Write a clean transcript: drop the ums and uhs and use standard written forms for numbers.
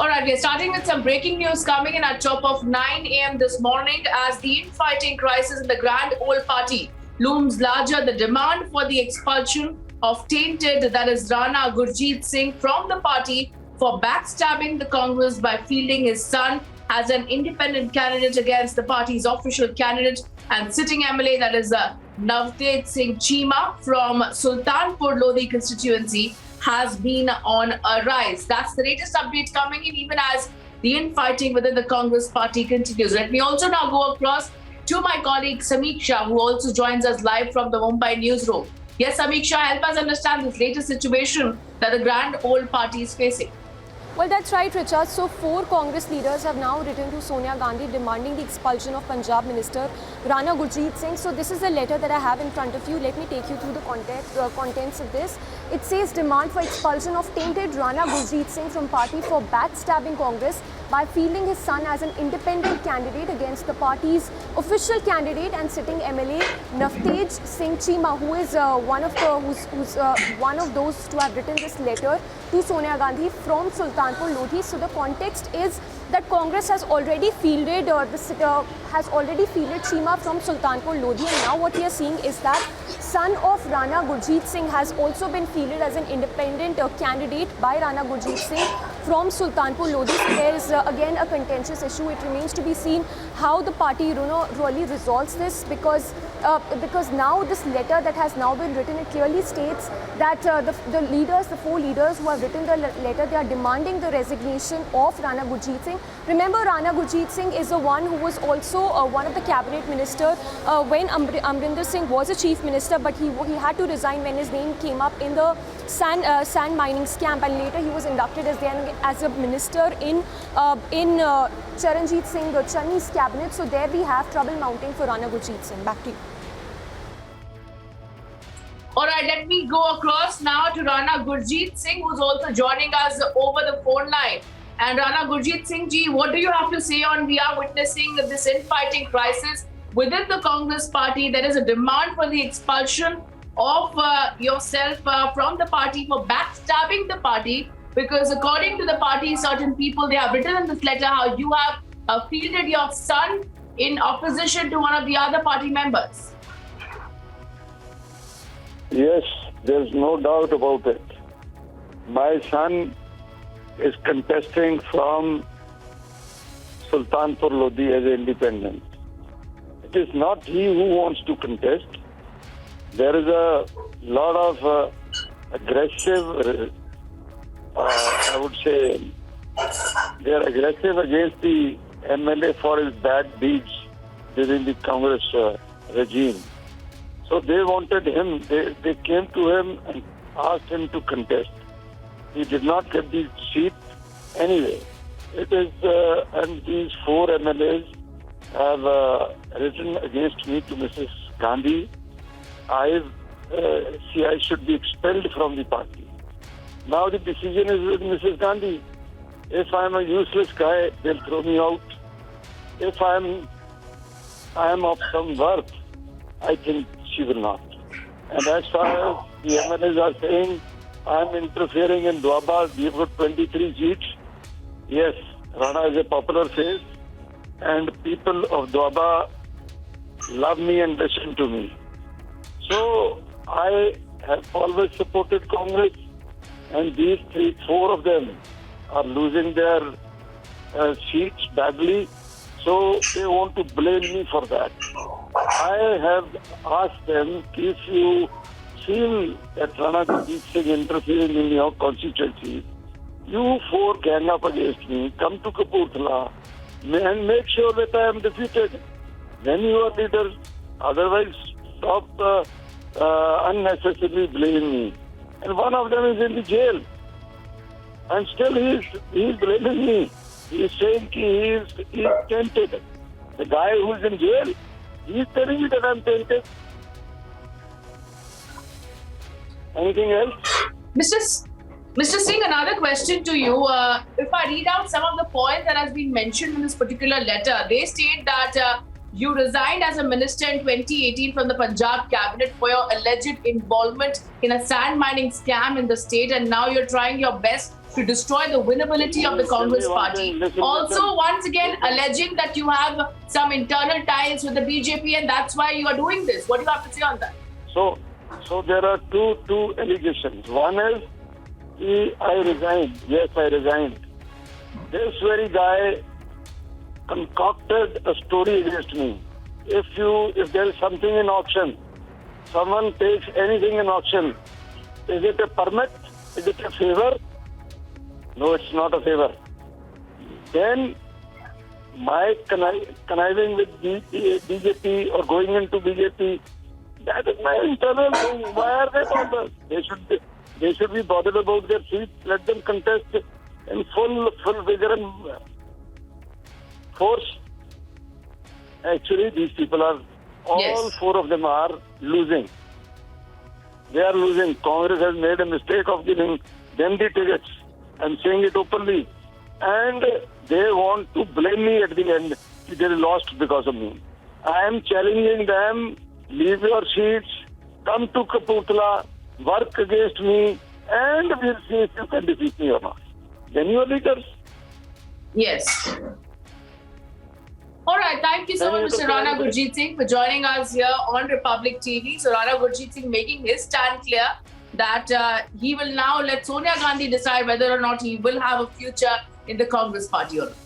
All right, we are starting with some breaking news coming in at top of 9 a.m. this morning as the infighting crisis in the Grand Old Party looms larger. The demand for the expulsion of tainted, that is Rana Gurjeet Singh, from the party for backstabbing the Congress by fielding his son as an independent candidate against the party's official candidate and sitting MLA, that is Navtej Singh Cheema from Sultanpur Lodi constituency, has been on a rise. That's the latest update coming in, even as the infighting within the Congress party continues. Let me also now go across to my colleague Samiksha, who also joins us live from the Mumbai newsroom. Yes, Samiksha, help us understand this latest situation that the Grand Old Party is facing. Well, that's right, Richard. So, 4 Congress leaders have now written to Sonia Gandhi demanding the expulsion of Punjab Minister Rana Gurjeet Singh. So, this is the letter that I have in front of you. Let me take you through the contents of this. It says demand for expulsion of tainted Rana Gurjeet Singh from party for backstabbing Congress by fielding his son as an independent candidate against the party's official candidate and sitting MLA Navtej Singh Cheema, who is one of those to have written this letter to Sonia Gandhi from Sultanpur Lodi. So the context is that Congress has already fielded Cheema from Sultanpur Lodi, and now what we are seeing is that son of Rana Gurjeet Singh has also been fielded as an independent candidate by Rana Gurjeet Singh from Sultanpur Lodi. So there is again a contentious issue. It remains to be seen how the party really resolves this, because now this letter that has now been written, it clearly states that the 4 leaders who have written the letter, they are demanding the resignation of Rana Gurjeet Singh. Remember, Rana Gurjeet Singh is the one who was also one of the cabinet minister when Amrinder Singh was a chief minister, but he had to resign when his name came up in the sand mining scam, and later he was inducted as a minister in Charanjit Singh Channi's cabinet. So there we have trouble mounting for Rana Gurjeet Singh. Back to you. All right, let me go across now to Rana Gurjeet Singh, who's also joining us over the phone line. And Rana Gurjeet Singh ji, what do you have to say on we are witnessing this infighting crisis within the Congress party? There is a demand for the expulsion of yourself from the party for backstabbing the party, because according to the party, certain people, they have written in this letter how you have fielded your son in opposition to one of the other party members. Yes, there's no doubt about it. My son is contesting from Sultanpur Lodi as an independent. It is not he who wants to contest. There is a lot of aggressive, I would say, they are aggressive against the MLA for his bad deeds during the Congress regime. So they wanted him, they came to him and asked him to contest. He did not get the seat anyway. It is, and these 4 MLAs have written against me to Mrs. Gandhi. I should be expelled from the party. Now the decision is with Mrs. Gandhi. If I am a useless guy, they'll throw me out. If I am of some worth, I think she will not. And as far as the MLAs are saying, I am interfering in Doaba, we've got 23 seats. Yes, Rana is a popular face, and people of Doaba love me and listen to me. So I have always supported Congress, and these 4 of them are losing their seats badly. So they want to blame me for that. I have asked them, if you feel that Rana Gurjeet Singh interfering in your constituency, you 4 gang up against me, come to Kapurthala and make sure that I am defeated. Then you are leaders. Otherwise, stop unnecessarily blaming me. And one of them is in the jail. And still he is blaming me. He is saying he is tainted. The guy who is in jail, he is telling me that I am tainted. Anything else? Mr. Singh, another question to you. If I read out some of the points that has been mentioned in this particular letter, they state that you resigned as a minister in 2018 from the Punjab cabinet for your alleged involvement in a sand mining scam in the state, and now you're trying your best to destroy the winnability of the Congress Tell me one party. thing, listen, Also, listen. once again, alleging that you have some internal ties with the BJP and that's why you are doing this. What do you have to say on that? So there are two allegations. One is I resigned. Yes, I resigned. This very guy concocted a story against me. If there is something in auction, someone takes anything in auction, is it a permit? Is it a favor? No, it's not a favor. Then my conniving with BJP or going into BJP, that is my internal thing. Why are they bothered? They should be bothered about their seats. Let them contest in full vigor and force. Actually, these people are, all four of them are losing. They are losing. Congress has made a mistake of giving them the tickets. I'm saying it openly. And they want to blame me at the end. They lost because of me. I am challenging them, leave your seats, come to Kapurthala, work against me, and we'll see if you can defeat me or not. Then you are leaders. Yes. All right. Thank you so much, Mr. Rana Gurjeet Singh, for joining us here on Republic TV. So Rana Gurjeet Singh making his stand clear that he will now let Sonia Gandhi decide whether or not he will have a future in the Congress party or not.